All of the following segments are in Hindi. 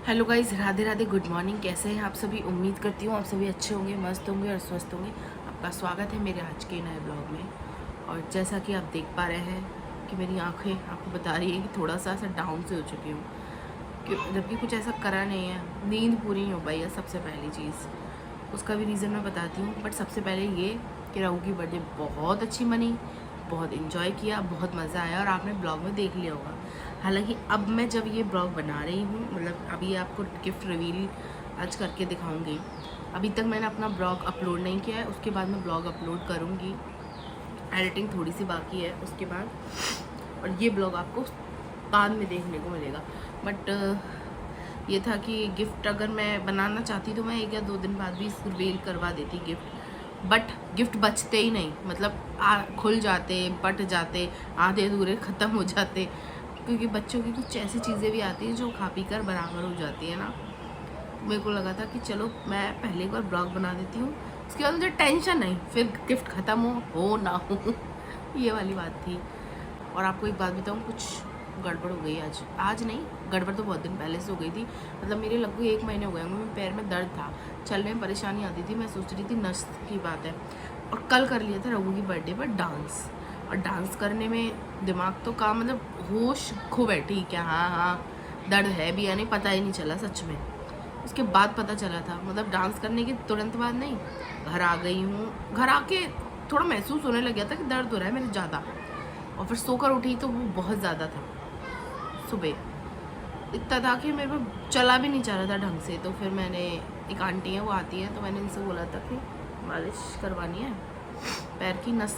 Hello guys, Radhe Radhe, good morning. कैसे हैं आप सभी? उम्मीद करती हूँ आप सभी अच्छे होंगे, मस्त होंगे और स्वस्थ होंगे। आपका स्वागत है मेरे आज के नए ब्लॉग में। और जैसा कि आप देख पा रहे हैं कि मेरी आंखें आपको बता रही है कि थोड़ा सा ऐसा डाउन से हो चुकी हूँ, जबकि कुछ ऐसा करा नहीं है। नींद पूरी नहीं हो पाई है सबसे पहली चीज़, उसका भी रीज़न मैं बताती हूँ। बट सबसे पहले ये कि राहु की बर्थडे बहुत अच्छी मनी, बहुत इन्जॉय किया, बहुत मज़ा आया और आपने ब्लॉग में देख लिया होगा। हालांकि अब मैं जब ये ब्लॉग बना रही हूँ, मतलब अभी आपको गिफ्ट रिवील आज करके दिखाऊंगी। अभी तक मैंने अपना ब्लॉग अपलोड नहीं किया है, उसके बाद मैं ब्लॉग अपलोड करूँगी। एडिटिंग थोड़ी सी बाकी है उसके बाद, और ये ब्लॉग आपको बाद में देखने को मिलेगा। बट ये था कि गिफ्ट अगर मैं बनाना चाहती तो मैं 1 या 2 दिन बाद भी रिवील करवा देती गिफ्ट। बट गिफ्ट बचते ही नहीं, मतलब खुल जाते, बट जाते, आधे अधूरे ख़त्म हो जाते, क्योंकि बच्चों की कुछ ऐसी चीज़ें भी आती हैं जो खा पी कर बराबर हो जाती है ना। मेरे को लगा था कि चलो मैं पहले एक बार ब्लॉग बना देती हूँ, उसके बाद मुझे टेंशन नहीं, फिर गिफ्ट ख़त्म हो ना हो ये वाली बात थी। और आपको एक बात बताऊँ, कुछ गड़बड़ हो गई आज नहीं, गड़बड़ तो बहुत दिन पहले से हो गई थी। मतलब मेरे लगभग 1 महीने हो गए होंगे, मेरे पैर में दर्द था, चलने में परेशानी आती थी। मैं सोच रही थी नस की बात है। और कल कर लिया था रघु की बर्थडे पर डांस, और डांस करने में दिमाग तो काम, मतलब होश खो बैठी क्या, हाँ हाँ दर्द है भी या नहीं पता ही नहीं चला सच में। उसके बाद पता चला था, मतलब डांस करने के तुरंत बाद नहीं, घर आ गई हूँ, घर आके थोड़ा महसूस होने लग गया था कि दर्द हो रहा है मेरे ज़्यादा। और फिर सोकर उठी तो वो बहुत ज़्यादा था, सुबह इतना था कि मेरे को चला भी नहीं जा रहा था ढंग से। तो फिर मैंने, एक आंटी है वो आती है, तो मैंने इनसे बोला था कि मालिश करवानी है पैर की, नस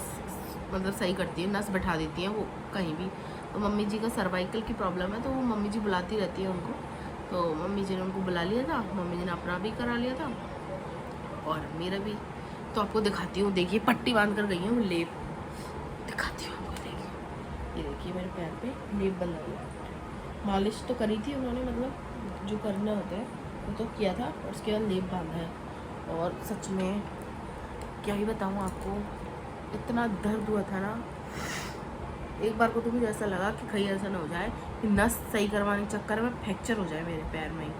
मतलब सही करती है, नस बैठा देती है वो कहीं भी। तो मम्मी जी का सर्वाइकल की प्रॉब्लम है, तो वो मम्मी जी बुलाती रहती है उनको, तो मम्मी जी ने उनको बुला लिया था, मम्मी जी ने अपना भी करा लिया था और मेरा भी। तो आपको दिखाती हूँ, देखिए पट्टी बांध कर गई है वो, लेप दिखाती हूँ आपको, देखिए ये देखिए मेरे पैर पे लेप बंधा हुआ है। मालिश तो करी थी उन्होंने, मतलब जो करने होते हैं वो तो किया था, और उसके बाद लेप बांधा है। और सच में क्या ही बताऊँ आपको, इतना दर्द हुआ था ना, एक बार को तो मुझे ऐसा लगा कि कहीं ऐसा ना हो जाए कि नस सही करवाने के चक्कर में फ्रैक्चर हो जाए मेरे पैर में ही।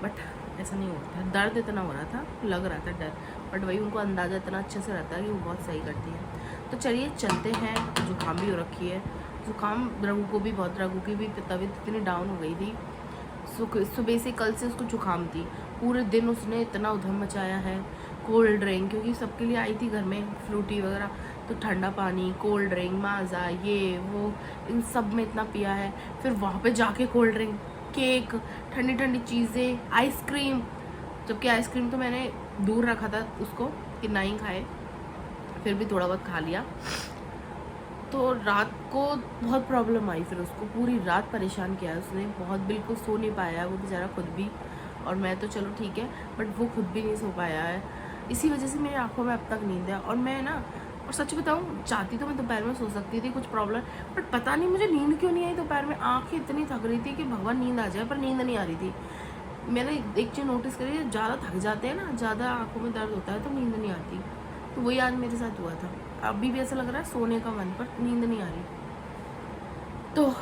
बट ऐसा नहीं होता, दर्द इतना हो रहा था, लग रहा था डर, बट वही उनको अंदाज़ा इतना अच्छे से रहता है कि वो बहुत सही करती है। तो चलिए चलते हैं। जुकाम भी हो रखी है, जुकाम रघु को भी बहुत, रघु की भी तबीयत इतनी डाउन हो गई थी, सुबह से कल से उसको जुकाम थी, पूरे दिन उसने इतना उधम मचाया है। कोल्ड ड्रिंक, क्योंकि सबके लिए आई थी घर में फ्रूटी वगैरह, तो ठंडा पानी, कोल्ड ड्रिंक, माज़ा, ये वो, इन सब में इतना पिया है। फिर वहाँ पे जाके कोल्ड ड्रिंक, केक, ठंडी ठंडी चीज़ें, आइसक्रीम, जबकि आइसक्रीम तो मैंने दूर रखा था उसको कि ना ही खाए, फिर भी थोड़ा बहुत खा लिया। तो रात को बहुत प्रॉब्लम आई, फिर उसको पूरी रात परेशान किया उसने, बहुत, बिल्कुल सो नहीं पाया है वो बेचारा खुद भी, और मैं तो चलो ठीक है, बट वो खुद भी नहीं सो पाया है। इसी वजह से मेरी आंखों में अब तक नींद है। और मैं ना, और सच बताऊँ, चाहती तो मैं दोपहर में सो सकती थी, कुछ प्रॉब्लम, बट पता नहीं मुझे नींद क्यों नहीं आई दोपहर में। आँखें इतनी थक रही थी कि भगवान नींद आ जाए, पर नींद नहीं आ रही थी। मैंने एक चीज़ नोटिस करी है, ज़्यादा थक जाते हैं ना, ज़्यादा आंखों में दर्द होता है तो नींद नहीं आती। तो वही आज मेरे साथ हुआ था। अभी भी ऐसा लग रहा है सोने का मन, पर नींद नहीं आ रही। तो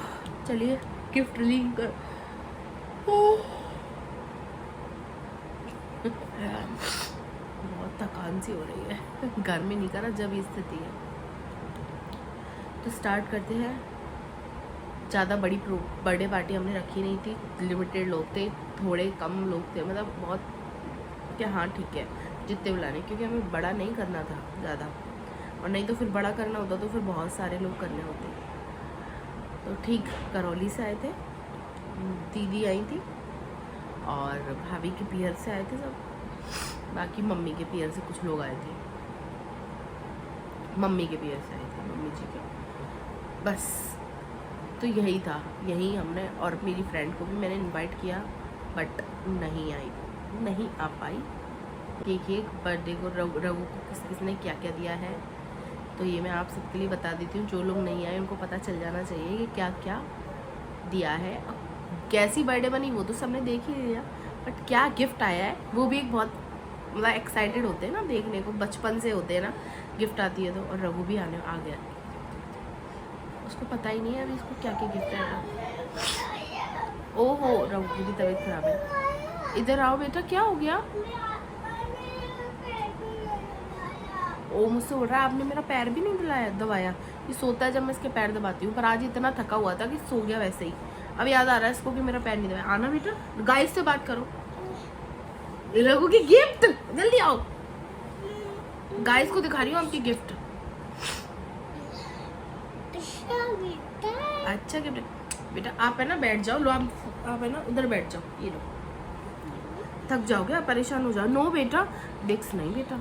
चलिए गिफ्ट रीलिंग कर, बहुत थकान सी हो रही है, घर में नहीं करा जब ये स्थिति है। तो स्टार्ट करते हैं। ज़्यादा बड़ी बर्थडे पार्टी हमने रखी नहीं थी, लिमिटेड लोग थे, थोड़े कम लोग थे, मतलब बहुत क्या, हाँ ठीक है जितने बुलाने, क्योंकि हमें बड़ा नहीं करना था ज़्यादा, और नहीं तो फिर बड़ा करना होता तो फिर बहुत सारे लोग करने होते। तो ठीक, करौली से आए थे, दीदी आई थी, और भाभी के पियर से आए थे सब, बाकी मम्मी के पियर से कुछ लोग आए थे, मम्मी के पियर से आए थे, मम्मी जी के, बस। तो यही था, यही हमने, और मेरी फ्रेंड को भी मैंने इनवाइट किया, बट नहीं आई, नहीं आ पाई। केक बर्थडे को रघु को किस किसने क्या क्या दिया है, तो ये मैं आप सबके लिए बता देती हूँ। जो लोग नहीं आए उनको पता चल जाना चाहिए कि क्या क्या दिया है। कैसी बर्थडे बनी वो तो सबने देख ही लिया, बट क्या गिफ्ट आया है वो भी एक बहुत, मतलब एक्साइटेड होते हैं ना देखने को, बचपन से होते हैं ना, गिफ्ट आती है तो। और रघु भी आने आ गया, उसको पता ही नहीं है अभी इसको क्या क्या गिफ्ट आएगा। ओहो रघु की भी तबीयत खराब है। इधर आओ बेटा, क्या हो गया? ओ मुझसे बोल रहा है आपने मेरा पैर भी नहीं दबाया। ये सोता है जब मैं इसके पैर दबाती हूँ, पर आज इतना थका हुआ था कि सो गया वैसे ही। अब याद आ रहा है इसको कि मेरा पैर नहीं दबाया। आना बेटा, गाइस से बात करो। रघु की गिफ्ट, जल्दी आओ, गाइस को दिखा रही हूँ आपकी गिफ्ट। अच्छा गिफ्ट बेटा, आप है ना बैठ जाओ। लो आप है ना उधर बैठ जाओ, ये लो। थक जाओगे, आप परेशान हो जाओ। नो बेटा, डिक्स नहीं बेटा।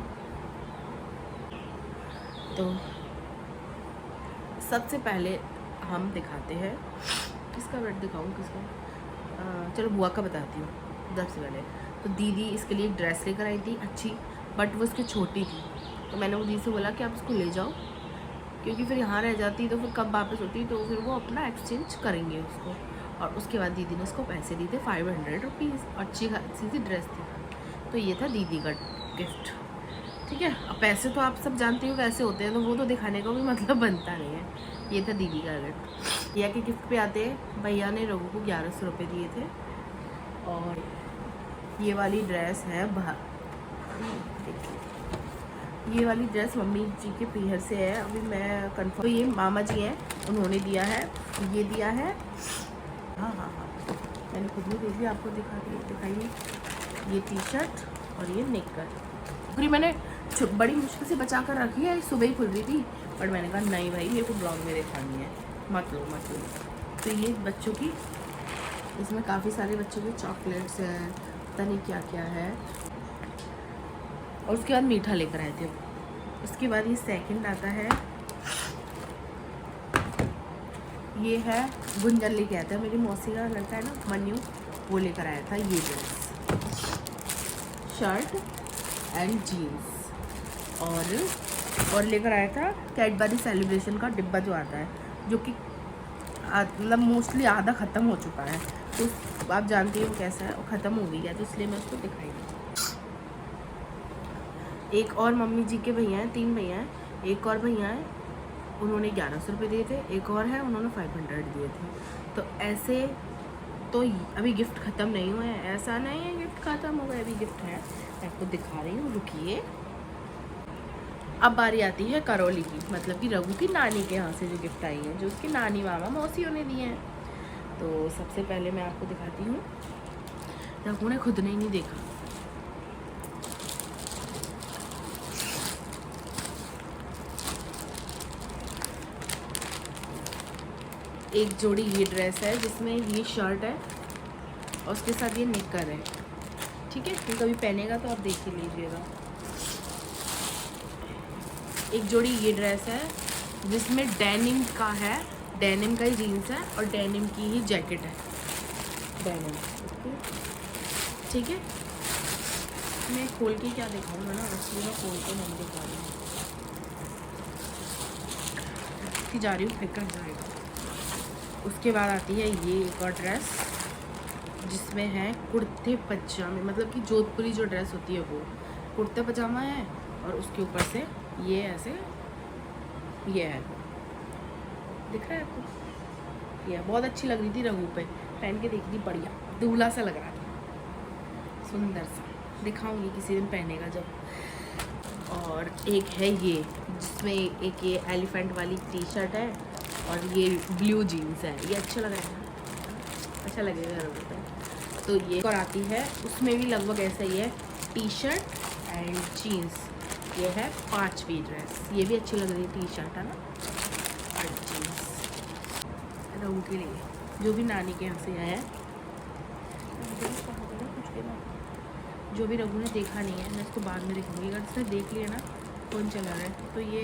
तो सबसे पहले हम दिखाते हैं, किसका बेड दिखाऊं, किसका? चलो बुआ का बताती हूँ सबसे पहले। तो दीदी इसके लिए एक ड्रेस लेकर आई थी अच्छी, बट वो इसकी छोटी थी। तो मैंने वो दीदी से बोला कि आप इसको ले जाओ, क्योंकि फिर यहाँ रह जाती तो फिर कब वापस होती, तो फिर वो अपना एक्सचेंज करेंगे उसको। और उसके बाद दीदी ने उसको पैसे दिए थे 500 रुपीज़। अच्छी खासी सी ड्रेस थी। तो ये था दीदी का गिफ्ट, ठीक है। अब पैसे तो आप सब जानते हो कैसे होते हैं, तो वो तो दिखाने का भी मतलब बनता नहीं है। ये था दीदी का गिफ्ट। भैया के गिफ्ट पे आते हैं। भैया ने रघु को 1100 रुपये दिए थे। और ये वाली ड्रेस है ये वाली ड्रेस मम्मी जी के पीहर से है, अभी मैं कंफर्म। तो ये मामा जी हैं, उन्होंने दिया है, ये दिया है। हाँ, मैंने खुद ही देख लिया, आपको दिखाइए। ये टी शर्ट और ये नेकर। पूरी मैंने बड़ी मुश्किल से बचा कर रखी है, सुबह ही खुल रही थी, पर मैंने कहा नहीं भाई, मेरे को ब्लॉग में दिखानी है, मत लो। तो ये बच्चों की, इसमें काफ़ी सारे बच्चों के चॉकलेट्स हैं, पता नहीं क्या क्या है। और उसके बाद मीठा लेकर आए थे। उसके बाद ये सेकंड आता है, ये है गुंजन लेके आया था, मेरी मौसी का लड़का है ना मन्यू, वो लेकर आया था ये ड्रेस, शर्ट एंड जीन्स। और लेकर आया था कैडबरी सेलिब्रेशन का डिब्बा जो आता है, जो कि मतलब मोस्टली आधा ख़त्म हो चुका है। तो आप जानती हो कैसा है, और ख़त्म हो गया, तो इसलिए मैं उसको दिखाई दी। एक और मम्मी जी के भैया हैं, 3 भैया हैं, एक और भैया हैं, उन्होंने 1100 रुपये दिए थे। एक और है, उन्होंने 500 दिए थे। तो ऐसे तो अभी गिफ्ट ख़त्म नहीं हुए हैं, ऐसा नहीं है गिफ्ट ख़त्म हो गए, अभी गिफ्ट है, मैं आपको दिखा रही हूँ, रुकिए। अब बारी आती है करौली की, मतलब कि रघु की नानी के यहाँ से जो गिफ्ट आई है, जो उसकी नानी मामा मौसियों ने दिए हैं। तो सबसे पहले मैं आपको दिखाती हूँ, रघु ने खुद ने नहीं देखा। एक जोड़ी ये ड्रेस है, जिसमें ये शर्ट है और उसके साथ ये निकर है, ठीक है। तो कभी पहनेगा तो आप देख ही लीजिएगा। एक जोड़ी ये ड्रेस है, जिसमें डेनिम का है, डेनिम का ही जीन्स है और डेनिम की ही जैकेट है, डेनिम, ठीक है। मैं खोल के क्या दिखाऊंगा ना, इसलिए मैं खोल के नहीं दिखा रही हूँ, जा रही हूँ, फिर कर जाएगा। उसके बाद आती है ये एक और ड्रेस, जिसमें है कुर्ते पजामे, मतलब कि जोधपुरी जो ड्रेस होती है वो कुर्ते पजामा है, और उसके ऊपर से ये ऐसे ये है, दिख रहा है आपको? ये बहुत अच्छी लग रही थी रघु पे, पहन के देख रही, बढ़िया दूल्हा सा लग रहा था, सुंदर सा। दिखाऊंगी किसी दिन पहनेगा जब। और एक है ये, जिसमें एक ये एलिफेंट वाली टी शर्ट है और ये ब्लू जीन्स है, ये अच्छा लग रहा है, अच्छा लगेगा रघु पे। तो ये और आती है, उसमें भी लगभग ऐसा ही है, टी शर्ट एंड जीन्स। ये है 5वीं ड्रेस, ये भी अच्छी लग रही है, टी शर्ट है ना और जीन्स, रघु के लिए, जो भी नानी के यहाँ से आया है। जो भी रघु ने देखा नहीं है, मैं इसको बाद में दिखाऊंगी, अगर इसने देख लिया ना कौन चला रहा है तो ये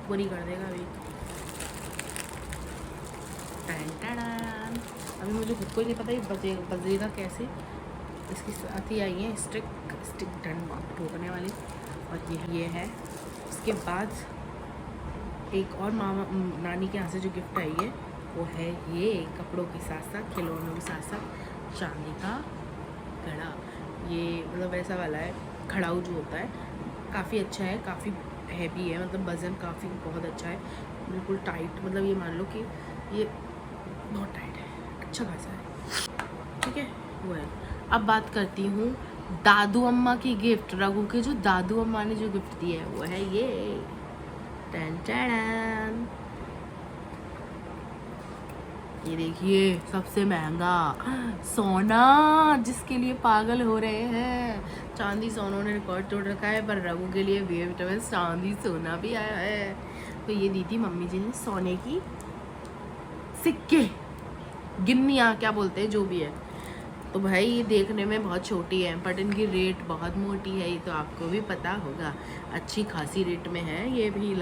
बुरी कर देगा। अभी मुझे खुद को नहीं पता ये बजेगा कैसे। इसकी साथ ही आई है स्टिक डन ठोकने वाली, और ये है। उसके बाद एक और मामा नानी के यहाँ से जो गिफ्ट आई है, वो है ये कपड़ों के साथ साथ, खिलौनों के साथ साथ चांदी का घड़ा। ये मतलब ऐसा वाला है, खड़ाऊ जो होता है, काफ़ी अच्छा है, काफ़ी हैवी है, मतलब वज़न काफ़ी बहुत अच्छा है, बिल्कुल टाइट, मतलब ये मान लो कि ये बहुत टाइट है, अच्छा खासा है। ठीक है वो है। अब बात करती हूँ दादू अम्मा की गिफ्ट। रघु के जो दादू अम्मा ने जो गिफ्ट दिया है वो है ये, टन टन। ये देखिए सबसे महंगा सोना, जिसके लिए पागल हो रहे हैं। चांदी सोनों ने रिकॉर्ड तोड़ रखा है, पर रघु के लिए बी विटामिन चांदी सोना भी आया है। तो ये दी थी मम्मी जी ने सोने की सिक्के, गिन्नियाँ क्या बोलते हैं जो भी है। तो भाई ये देखने में बहुत छोटी है बट इनकी रेट बहुत मोटी है, ये तो आपको भी पता होगा। अच्छी खासी रेट में है ये भी।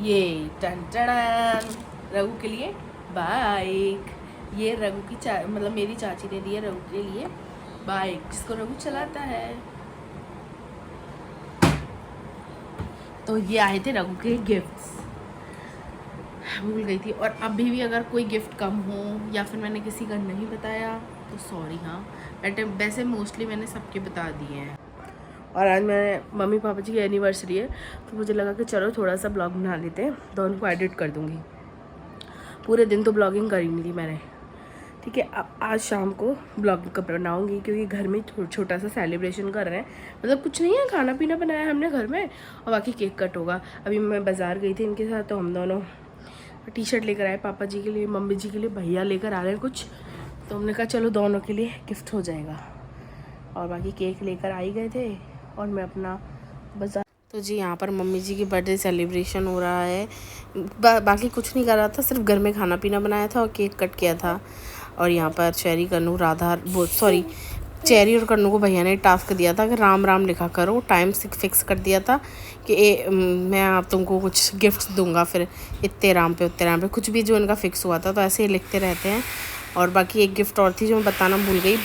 ये टन टन रघु के लिए बाइक। ये रघु की मतलब मेरी चाची ने दी है रघु के लिए बाइक, जिसको रघु चलाता है। तो ये आए थे रघु के गिफ्ट्स, भूल गई थी। और अभी भी अगर कोई गिफ्ट कम हो या फिर मैंने किसी का नहीं बताया तो सॉरी। हाँ बट वैसे मोस्टली मैंने सबके बता दिए हैं। और आज मैंने मम्मी पापा जी की एनिवर्सरी है तो मुझे लगा कि चलो थोड़ा सा ब्लॉग बना लेते हैं, तो उनको एडिट कर दूँगी। पूरे दिन तो ब्लॉगिंग करी नहीं थी मैंने, ठीक है। अब आज शाम को ब्लॉगिंग का बनाऊँगी क्योंकि घर में छोटा सा सेलिब्रेशन कर रहे हैं। मतलब कुछ नहीं है, खाना पीना बनाया हमने घर में और बाकी केक कट होगा। अभी मैं बाज़ार गई थी इनके साथ, तो हम दोनों टी शर्ट लेकर आए पापा जी के लिए, मम्मी जी के लिए भैया लेकर आ रहे हैं कुछ, तो हमने कहा चलो दोनों के लिए गिफ्ट हो जाएगा। और बाकी केक लेकर आ ही गए थे और मैं अपना बाज़ार। तो जी यहाँ पर मम्मी जी की बर्थडे सेलिब्रेशन हो रहा है। बाकी कुछ नहीं कर रहा था, सिर्फ घर में खाना पीना बनाया था और केक कट किया था। और यहाँ पर चेरी कन्नू चेरी और कन्नू को भैया ने टास्क दिया था कि राम राम लिखा करो। टाइम फिक्स कर दिया था कि मैं आप तुमको कुछ गिफ्ट्स दूंगा, फिर इतने राम पे उतने राम पे, कुछ भी जो इनका फिक्स हुआ था, तो ऐसे ही लिखते रहते हैं। और बाकी एक गिफ्ट और थी जो मैं बताना भूल गई।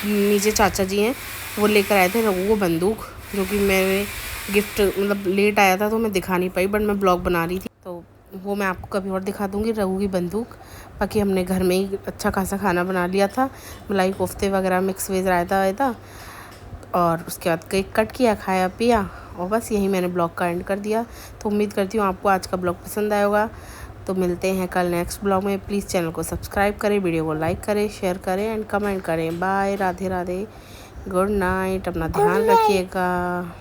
नीचे चाचा जी हैं वो लेकर आए थे रघु को बंदूक, जो कि मेरे गिफ्ट मतलब लेट आया था तो मैं दिखा नहीं पाई, बट मैं ब्लॉग बना रही थी तो वो मैं आपको कभी और दिखा दूँगी, रघु की बंदूक। बाकी हमने घर में ही अच्छा खासा खाना बना लिया था, मलाई कोफ्ते वगैरह, मिक्स वेज रायता वायता, और उसके बाद केक कट किया, खाया पिया, और बस यही मैंने ब्लॉग का एंड कर दिया। तो उम्मीद करती हूँ आपको आज का ब्लॉग पसंद आया होगा। तो मिलते हैं कल नेक्स्ट ब्लॉग में। प्लीज़ चैनल को सब्सक्राइब करें, वीडियो को लाइक करें, शेयर करें एंड कमेंट करें। Bye, Radhe Radhe, good night, अपना ध्यान रखिएगा।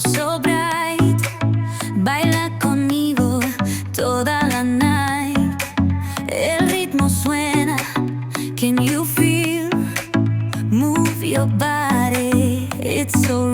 So bright, baila conmigo toda la night. El ritmo suena, can you feel? Move your body, it's so